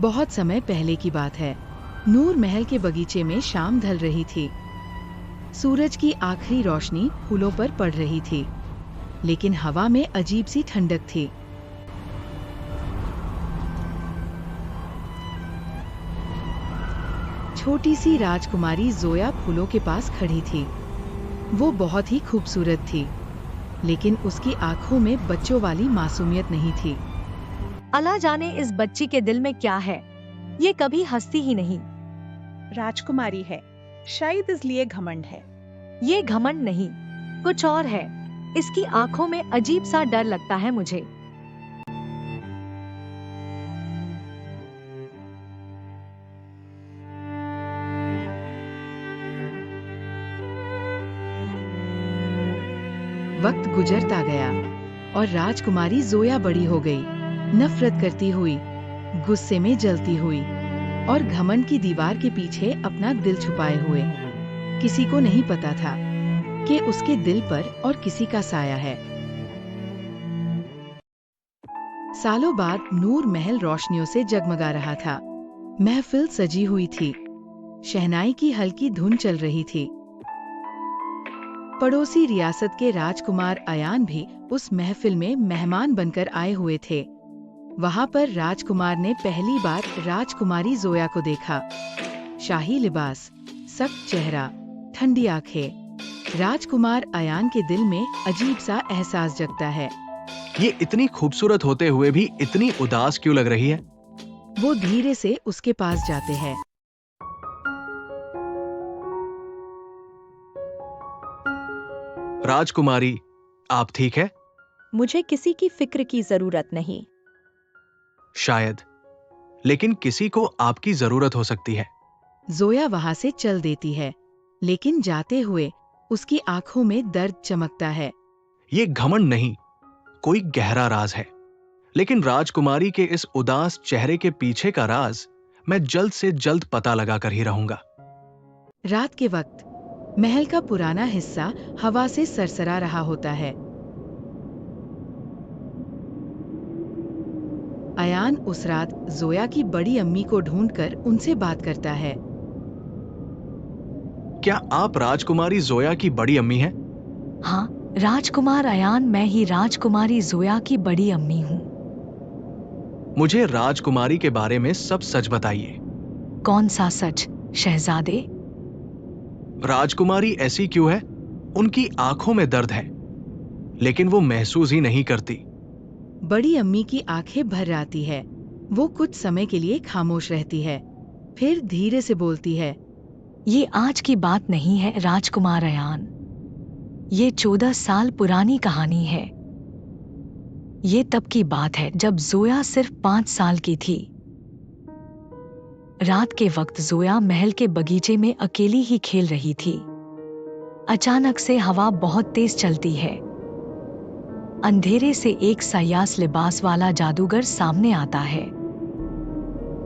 बहुत समय पहले की बात है। नूर महल के बगीचे में शाम ढल रही थी। सूरज की आखिरी रोशनी फूलों पर पड़ रही थी, लेकिन हवा में अजीब सी ठंडक थी। छोटी सी राजकुमारी जोया फूलों के पास खड़ी थी। वो बहुत ही खूबसूरत थी, लेकिन उसकी आंखों में बच्चों वाली मासूमियत नहीं थी। अल्लाह जाने इस बच्ची के दिल में क्या है, ये कभी हंसती ही नहीं। राजकुमारी है, शायद इसलिए घमंड है। ये घमंड नहीं, कुछ और है। इसकी आंखों में अजीब सा डर लगता है मुझे। वक्त गुजरता गया और राजकुमारी जोया बड़ी हो गई, नफरत करती हुई, गुस्से में जलती हुई और घमंड की दीवार के पीछे अपना दिल छुपाए हुए। किसी को नहीं पता था कि उसके दिल पर और किसी का साया है। सालों बाद नूर महल रोशनियों से जगमगा रहा था। महफिल सजी हुई थी, शहनाई की हल्की धुन चल रही थी। पड़ोसी रियासत के राजकुमार अयान भी उस महफिल में मेहमान बनकर आए हुए थे। वहां पर राजकुमार ने पहली बार राजकुमारी जोया को देखा। शाही लिबास, सख्त चेहरा, ठंडी आंखें। राजकुमार अयान के दिल में अजीब सा एहसास जगता है। ये इतनी खूबसूरत होते हुए भी इतनी उदास क्यों लग रही है? वो धीरे से उसके पास जाते हैं। राजकुमारी, आप ठीक है? मुझे किसी की फिक्र की जरूरत नहीं। शायद, लेकिन किसी को आपकी जरूरत हो सकती है। जोया वहां से चल देती है, लेकिन जाते हुए उसकी आंखों में दर्द चमकता है। ये घमंड नहीं, कोई गहरा राज है। लेकिन राजकुमारी के इस उदास चेहरे के पीछे का राज मैं जल्द से जल्द पता लगा कर ही रहूंगा। रात के वक्त महल का पुराना हिस्सा हवा से सरसरा रहा होता है। अयान उस रात जोया की बड़ी अम्मी को ढूंढकर उनसे बात करता है। क्या आप राजकुमारी जोया की बड़ी अम्मी हैं? हाँ, राजकुमार अयान, मैं ही राजकुमारी जोया की बड़ी अम्मी हूँ। मुझे राजकुमारी के बारे में सब सच बताइए। कौन सा सच, शहजादे? राजकुमारी ऐसी क्यों है? उनकी आंखों में दर्द है, लेकिन वो महसूस ही नहीं करती। बड़ी अम्मी की आंखें भर आती है। वो कुछ समय के लिए खामोश रहती है, फिर धीरे से बोलती है। ये आज की बात नहीं है राजकुमार अयान, ये 14 साल पुरानी कहानी है। ये तब की बात है जब जोया सिर्फ 5 साल की थी। रात के वक्त जोया महल के बगीचे में अकेली ही खेल रही थी। अचानक से हवा बहुत तेज चलती है। अंधेरे से एक सयास लिबास वाला जादूगर सामने आता है।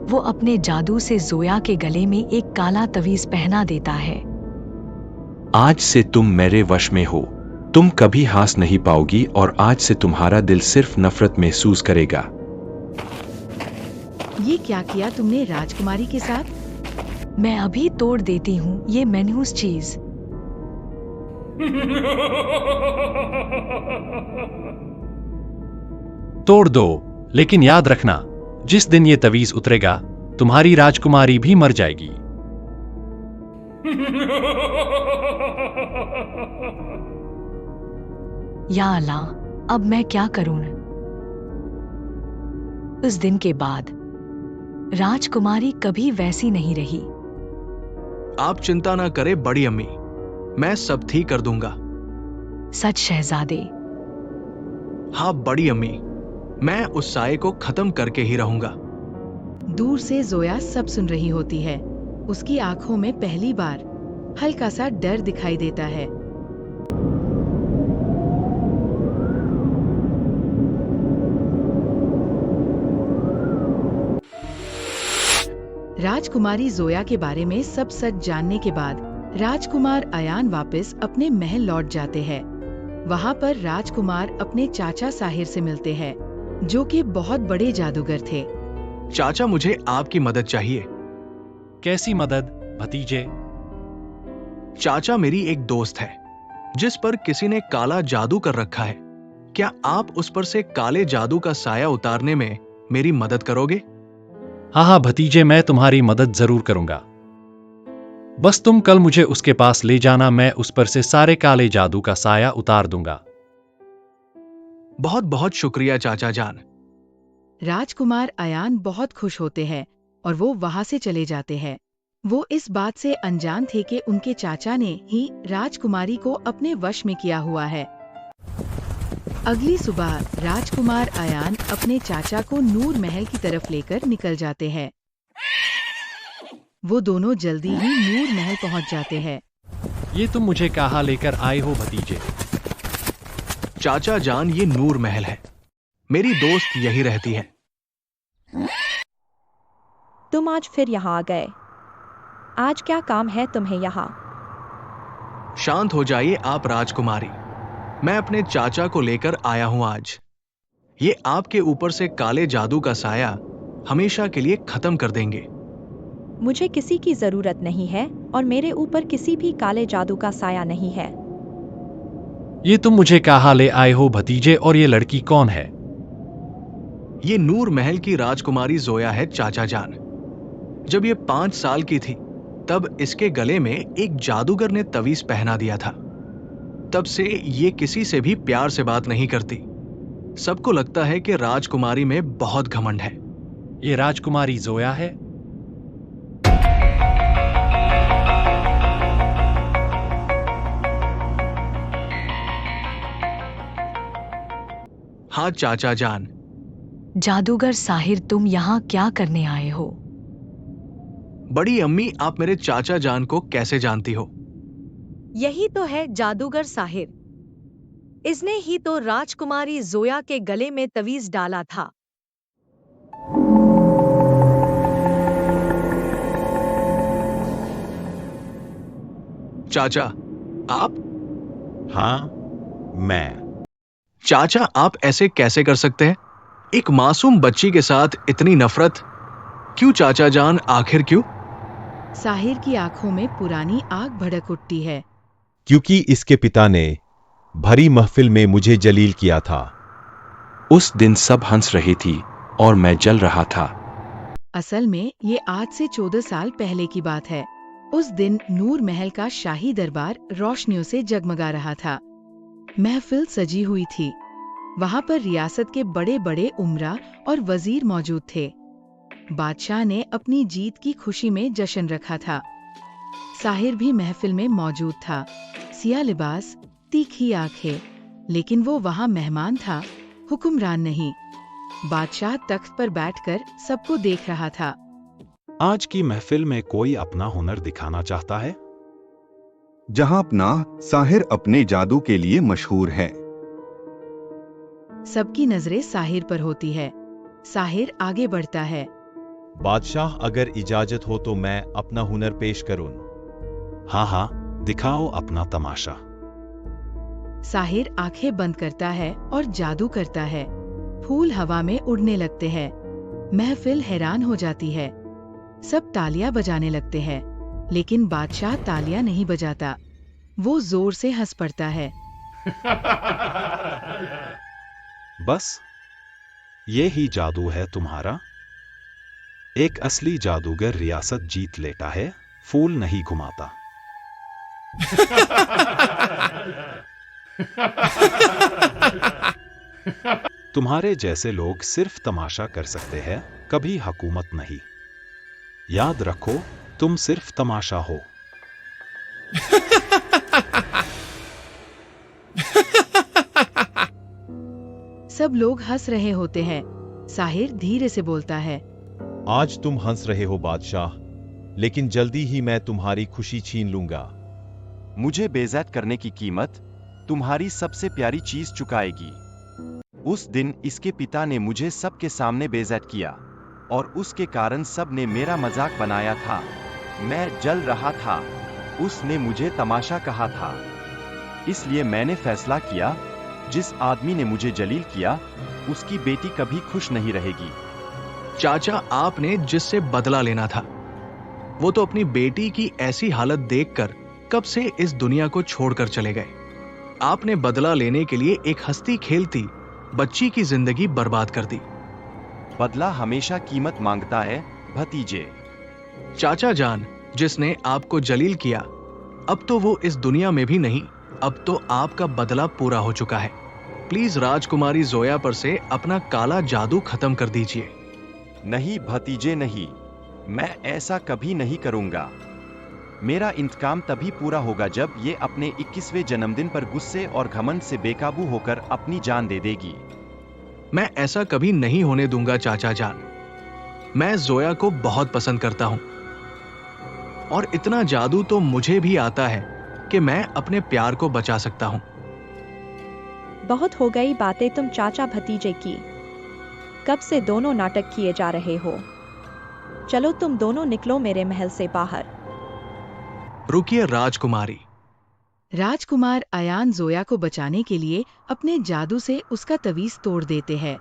वो अपने जादू से जोया के गले में एक काला तवीज पहना देता है। आज से तुम मेरे वश में हो। तुम कभी हंस नहीं पाओगी और आज से तुम्हारा दिल सिर्फ नफरत महसूस करेगा। ये क्या किया तुमने राजकुमारी के साथ? मैं अभी तोड़ देती हूँ ये मनहूस चीज। तोड़ दो, लेकिन याद रखना, जिस दिन ये तवीज उतरेगा तुम्हारी राजकुमारी भी मर जाएगी। या अल्लाह, अब मैं क्या करूं? उस दिन के बाद राजकुमारी कभी वैसी नहीं रही। आप चिंता ना करें बड़ी अम्मी, मैं सब ठीक कर दूंगा। सच शहजादे? हाँ बड़ी अम्मी, मैं उस साये को खत्म करके ही रहूंगा। दूर से जोया सब सुन रही होती है। उसकी आंखों में पहली बार हल्का सा डर दिखाई देता है। राजकुमारी जोया के बारे में सब सच जानने के बाद राजकुमार अयान वापस अपने महल लौट जाते हैं। वहां पर राजकुमार अपने चाचा साहिर से मिलते हैं, जो कि बहुत बड़े जादूगर थे। चाचा, मुझे आपकी मदद चाहिए। कैसी मदद भतीजे? चाचा, मेरी एक दोस्त है जिस पर किसी ने काला जादू कर रखा है। क्या आप उस पर से काले जादू का साया उतारने में मेरी मदद करोगे? हाँ हाँ भतीजे, मैं तुम्हारी मदद जरूर करूंगा। बस तुम कल मुझे उसके पास ले जाना, मैं उस पर से सारे काले जादू का साया उतार दूंगा। बहुत बहुत शुक्रिया चाचा जान। राजकुमार अयान बहुत खुश होते हैं और वो वहां से चले जाते हैं। वो इस बात से अनजान थे कि उनके चाचा ने ही राजकुमारी को अपने वश में किया हुआ है। अगली सुबह राजकुमार अयान अपने चाचा को नूर महल की तरफ लेकर निकल जाते हैं। वो दोनों जल्दी ही नूर महल पहुंच जाते हैं। ये तुम मुझे कहाँ लेकर आए हो भतीजे? चाचा जान, ये नूर महल है। मेरी दोस्त यही रहती है। तुम आज फिर यहाँ आ गए। आज क्या काम है तुम्हें यहाँ? शांत हो जाइए आप राजकुमारी। मैं अपने चाचा को लेकर आया हूं आज। ये आपके ऊपर से काले जादू का साया हमेशा के लिए खत्म कर देंगे। मुझे किसी की जरूरत नहीं है और मेरे ऊपर किसी भी काले जादू का साया नहीं है। ये तुम मुझे कहाँ ले आए हो भतीजे, और ये लड़की कौन है? ये नूर महल की राजकुमारी जोया है चाचा जान। जब ये 5 साल की थी तब इसके गले में एक जादूगर ने तवीज पहना दिया था। तब से ये किसी से भी प्यार से बात नहीं करती। सबको लगता है कि राजकुमारी में बहुत घमंड है। ये राजकुमारी जोया है? हाँ चाचा जान। जादूगर साहिर, तुम यहाँ क्या करने आए हो? बड़ी अम्मी, आप मेरे चाचा जान को कैसे जानती हो? यही तो है जादूगर साहिर। इसने ही तो राजकुमारी जोया के गले में तवीज डाला था। चाचा, आप? हाँ, मैं। चाचा, आप ऐसे कैसे कर सकते हैं? एक मासूम बच्ची के साथ इतनी नफरत क्यों चाचा जान, आखिर क्यों? साहिर की आंखों में पुरानी आग भड़क उठती है। क्योंकि इसके पिता ने भरी महफिल में मुझे जलील किया था। उस दिन सब हंस रही थी और मैं जल रहा था। असल में ये आज से 14 साल पहले की बात है। उस दिन नूर महल का शाही दरबार रोशनियों से जगमगा रहा था। महफिल सजी हुई थी। वहां पर रियासत के बड़े बड़े उमरा और वजीर मौजूद थे। बादशाह ने अपनी जीत की खुशी में जश्न रखा था। साहिर भी महफिल में मौजूद था। सिया लिबास, तीखी आंखें, लेकिन वो वहां मेहमान था, हुक्मरान नहीं। बादशाह तख्त पर बैठकर सबको देख रहा था। आज की महफिल में कोई अपना हुनर दिखाना चाहता है? जहां अपना साहिर अपने जादू के लिए मशहूर है। सबकी नजरें साहिर पर होती है। साहिर आगे बढ़ता है। बादशाह, अगर इजाजत हो तो मैं अपना हुनर पेश करूं। हाँ हाँ, दिखाओ अपना तमाशा। साहिर आंखें बंद करता है और जादू करता है। फूल हवा में उड़ने लगते हैं। महफिल हैरान हो जाती है। सब तालियां बजाने लगते हैं, लेकिन बादशाह तालियां नहीं बजाता। वो जोर से हंस पड़ता है। बस ये ही जादू है तुम्हारा? एक असली जादूगर रियासत जीत लेता है, फूल नहीं घुमाता। तुम्हारे जैसे लोग सिर्फ तमाशा कर सकते हैं, कभी हुकूमत नहीं। याद रखो, तुम सिर्फ तमाशा हो। सब लोग हंस रहे होते हैं। साहिर धीरे से बोलता है, आज तुम हंस रहे हो बादशाह, लेकिन जल्दी ही मैं तुम्हारी खुशी छीन लूंगा। मुझे बेइज्जत करने की कीमत तुम्हारी सबसे प्यारी चीज चुकाएगी। उस दिन इसके पिता ने मुझे सबके सामने बेइज्जत किया और उसके कारण सब ने मेरा मजाक बनाया था। मैं जल रहा था। उसने मुझे तमाशा कहा था। इसलिए मैंने फैसला किया, जिस आदमी ने मुझे जलील किया उसकी बेटी कभी खुश नहीं रहेगी। चाचा आपने जिससे बदला लेना था, वो तो अपनी बेटी की ऐसी हालत देखकर कब से इस दुनिया को छोड़कर चले गए। आपने बदला लेने के लिए एक हंसती खेलती बच्ची की जिंदगी बर्बाद कर दी। बदला हमेशा कीमत मांगता है भतीजे। चाचा जान, जिसने आपको जलील किया, अब तो वो इस दुनिया में भी नहीं। अब तो आपका बदला पूरा हो चुका है। प्लीज राजकुमारी जोया पर से अपना काला जादू खत्म कर दीजिए। नहीं भतीजे नहीं, मैं ऐसा कभी नहीं करूंगा। मेरा इंतकाम तभी पूरा होगा जब ये अपने 21वें जन्मदिन पर गुस्से और घमंड से बेकाबू होकर अपनी जान दे देगी। मैं ऐसा कभी नहीं होने दूंगा चाचा जान। मैं जोया को बहुत पसंद करता हूं और इतना जादू तो मुझे भी आता है कि मैं अपने प्यार को बचा सकता हूं। बहुत हो गई बातें तुम चाचा भतीजे की। कब से दोनों नाटक किए जा रहे हो? चलो तुम दोनों निकलो मेरे महल से बाहर। रुकिए राजकुमारी। राजकुमार अयान जोया को बचाने के लिए अपने जादू से उसका तवीज तोड़ देते हैं।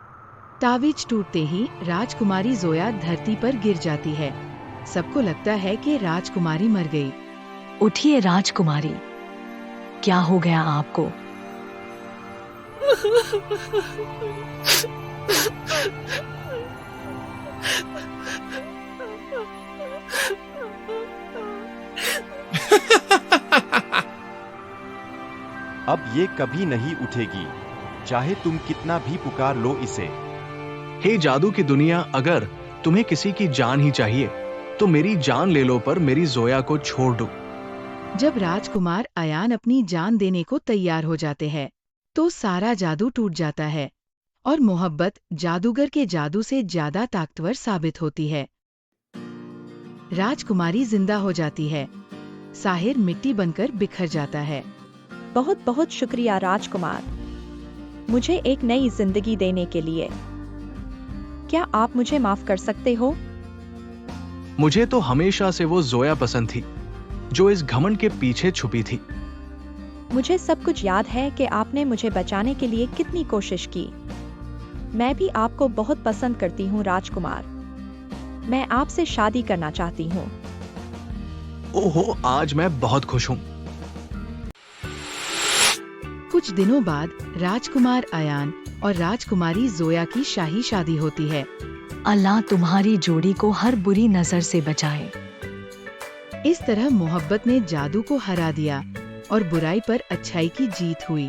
तावीज टूटते ही राजकुमारी जोया धरती पर गिर जाती है। सबको लगता है कि राजकुमारी मर गई। उठिए राजकुमारी, क्या हो गया आपको? अब ये कभी नहीं उठेगी, चाहे तुम कितना भी पुकार लो इसे। हे जादू की दुनिया, अगर तुम्हें किसी की जान ही चाहिए तो मेरी जान ले लो, पर मेरी जोया को छोड़ दो। जब राजकुमार अयान अपनी जान देने को तैयार हो जाते हैं तो सारा जादू टूट जाता है और मोहब्बत जादूगर के जादू से ज्यादा ताकतवर साबित होती है। राजकुमारी जिंदा हो जाती है। साहिर मिट्टी बनकर बिखर जाता है। बहुत बहुत शुक्रिया राजकुमार, मुझे एक नई जिंदगी देने के लिए। क्या आप मुझे माफ कर सकते हो? मुझे तो हमेशा से वो जोया पसंद थी जो इस घमंड के पीछे छुपी थी। मुझे सब कुछ याद है कि आपने मुझे बचाने के लिए कितनी कोशिश की। मैं भी आपको बहुत पसंद करती हूँ राजकुमार। मैं आपसे शादी करना चाहती हूँ। ओहो, आज मैं बहुत खुश हूँ। कुछ दिनों बाद राजकुमार अयान और राजकुमारी जोया की शाही शादी होती है। अल्लाह तुम्हारी जोड़ी को हर बुरी नजर से बचाए। इस तरह मोहब्बत ने जादू को हरा दिया और बुराई पर अच्छाई की जीत हुई।